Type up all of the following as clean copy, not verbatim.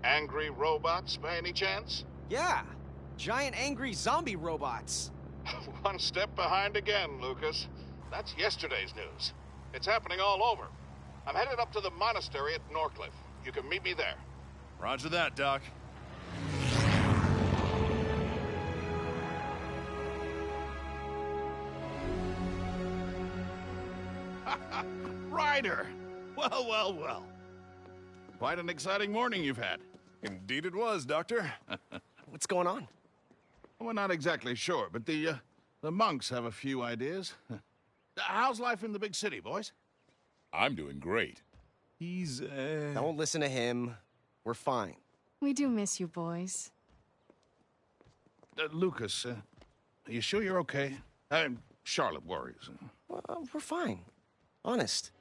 Angry robots, by any chance? Yeah, giant angry zombie robots. One step behind again, Lucas. That's yesterday's news. It's happening all over. I'm headed up to the monastery at Norcliffe. You can meet me there. Roger that, Doc. Ryder! Well, well, well. Quite an exciting morning you've had. Indeed it was, Doctor. What's going on? We're not exactly sure, but the monks have a few ideas. How's life in the big city, boys? I'm doing great. He's, Don't listen to him. We're fine. We do miss you, boys. Lucas, are you sure you're okay? Charlotte worries. Well, we're fine. Honest.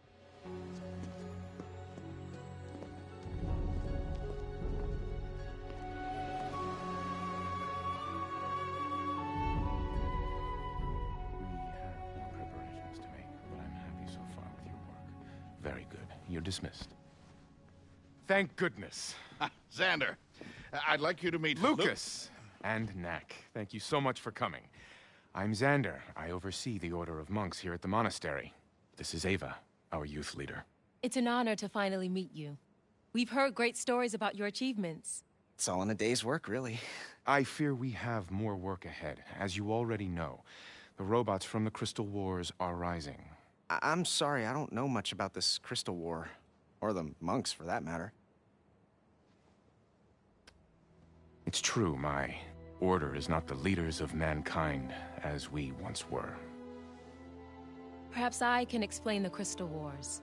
Preparations to make, but I'm happy so far with your work. Very good. You're dismissed. Thank goodness. Xander, I'd like you to meet Lucas and Knack. Thank you so much for coming. I'm Xander. I oversee the Order of Monks here at the monastery. This is Ava, our youth leader. It's an honor to finally meet you. We've heard great stories about your achievements. It's all in a day's work, really. I fear we have more work ahead. As you already know, the robots from the Crystal Wars are rising. I'm sorry, I don't know much about this Crystal War. Or the monks, for that matter. It's true, my order is not the leaders of mankind as we once were. Perhaps I can explain the Crystal Wars.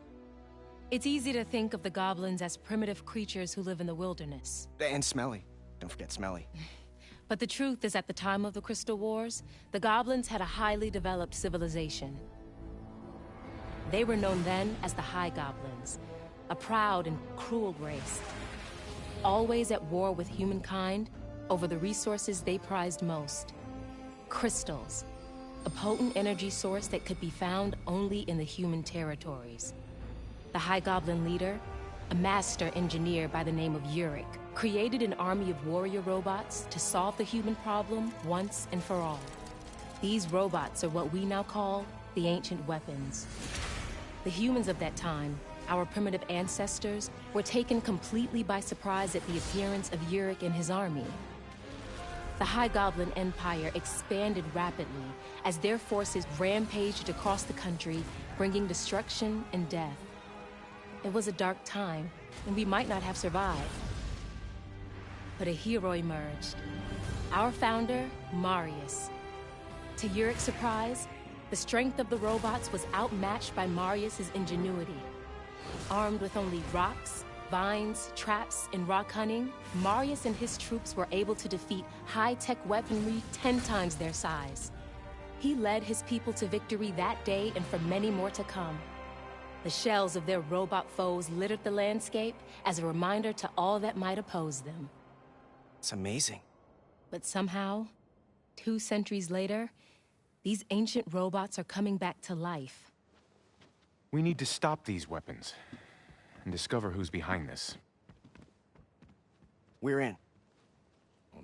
It's easy to think of the goblins as primitive creatures who live in the wilderness. And Smelly. Don't forget Smelly. But the truth is, at the time of the Crystal Wars, the goblins had a highly developed civilization. They were known then as the High Goblins, a proud and cruel race, always at war with humankind over the resources they prized most. Crystals, a potent energy source that could be found only in the human territories. The High Goblin leader, a master engineer by the name of Uric, created an army of warrior robots to solve the human problem once and for all. These robots are what we now call the ancient weapons. The humans of that time, our primitive ancestors, were taken completely by surprise at the appearance of Uric and his army. The High Goblin Empire expanded rapidly as their forces rampaged across the country, bringing destruction and death. It was a dark time, and we might not have survived. But a hero emerged. Our founder, Marius. To Uric's surprise, the strength of the robots was outmatched by Marius's ingenuity. Armed with only rocks, vines, traps, and rock hunting, Marius and his troops were able to defeat high-tech weaponry 10 times their size. He led his people to victory that day and for many more to come. The shells of their robot foes littered the landscape as a reminder to all that might oppose them. It's amazing. But somehow, 2 centuries later, these ancient robots are coming back to life. We need to stop these weapons and discover who's behind this. We're in.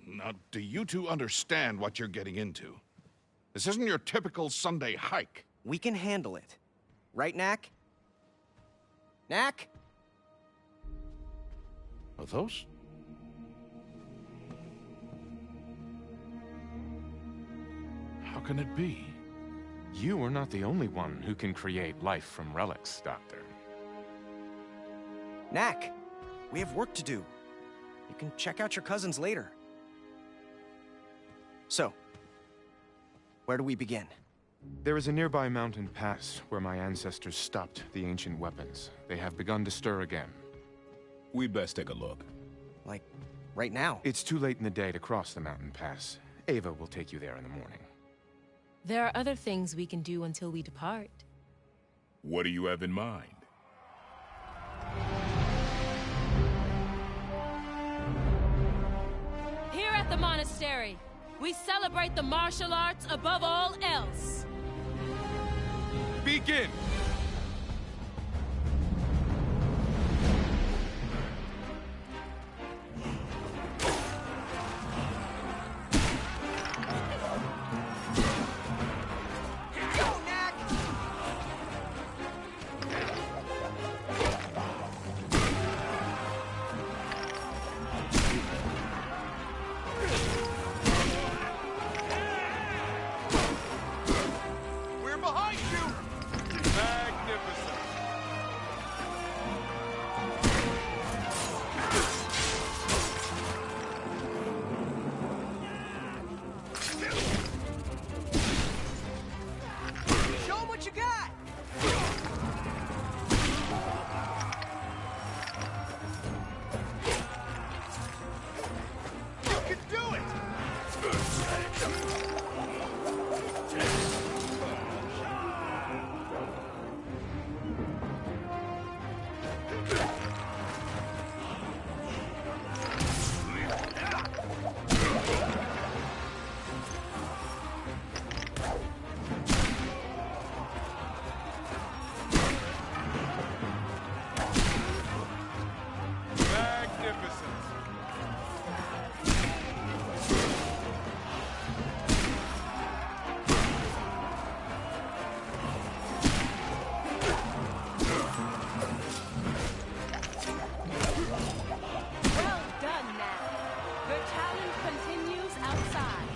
Now, do you two understand what you're getting into? This isn't your typical Sunday hike. We can handle it. Right, Knack? Knack? Are those? How can it be? You are not the only one who can create life from relics, Doctor. Knack, we have work to do. You can check out your cousins later. So, where do we begin? There is a nearby mountain pass where my ancestors stopped the ancient weapons. They have begun to stir again. We'd best take a look. Like, right now? It's too late in the day to cross the mountain pass. Ava will take you there in the morning. There are other things we can do until we depart. What do you have in mind? Here at the monastery, we celebrate the martial arts above all else. Begin! magnificent. Well done, Knack. Your challenge continues outside.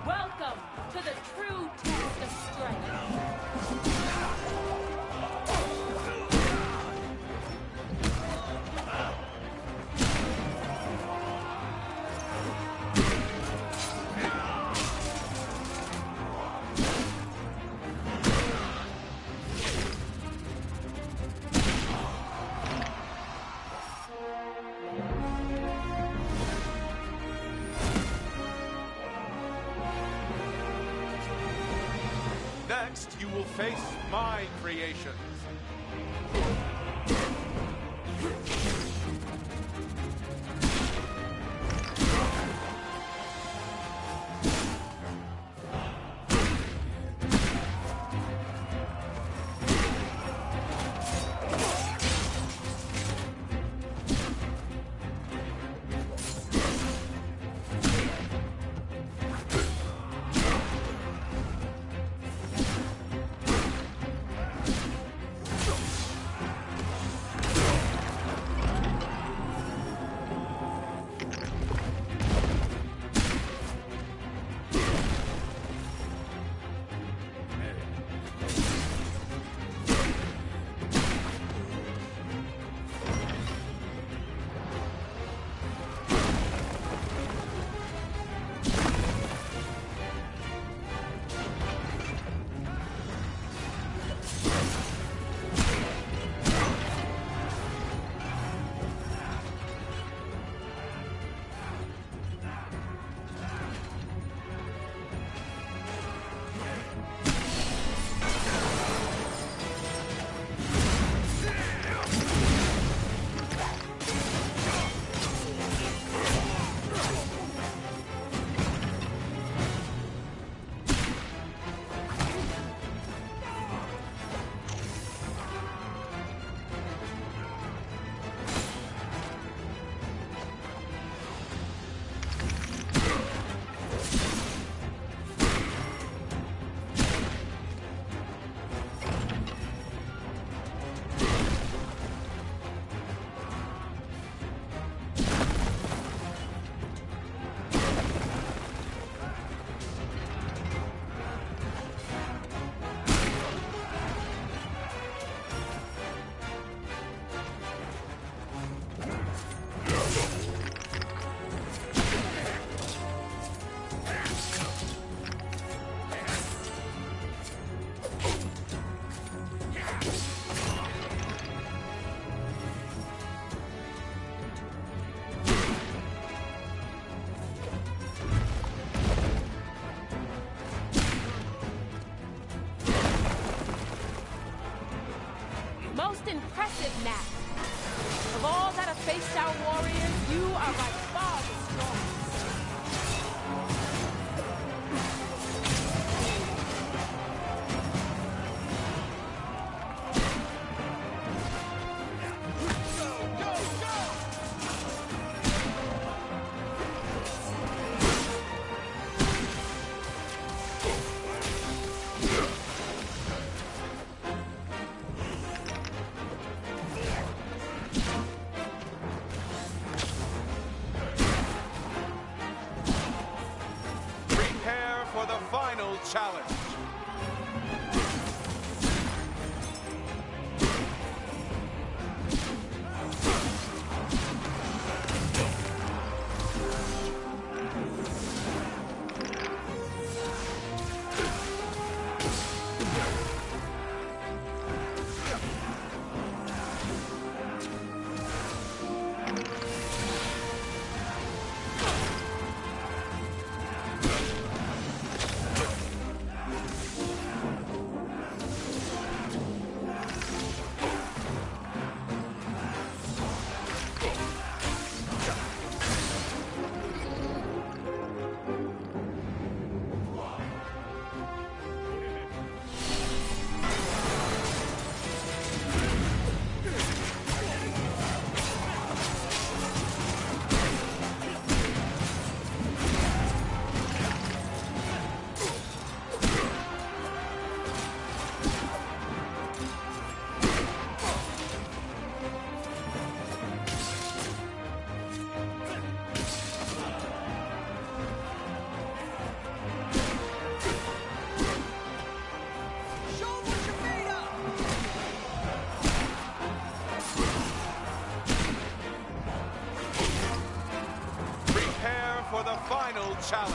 Welcome to the true test of strength. Next, you will face my creations. spaced-out warriors, you are by far the strongest. Prepare for the final challenge. Prepare for the final challenge.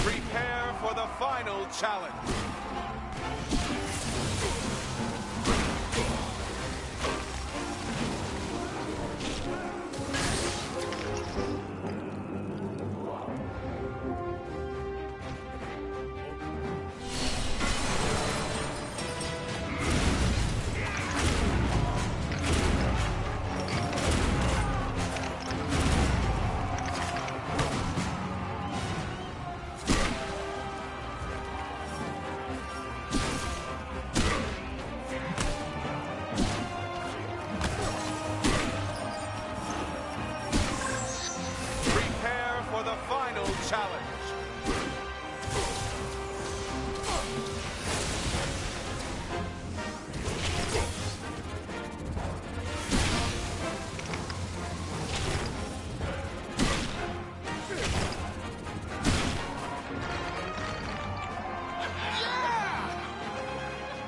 Prepare for the final challenge. Prepare for the final challenge.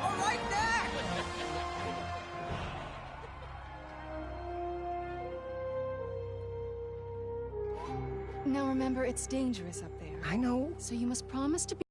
All right, Knack! Now remember, it's dangerous up there. I know. So you must promise to be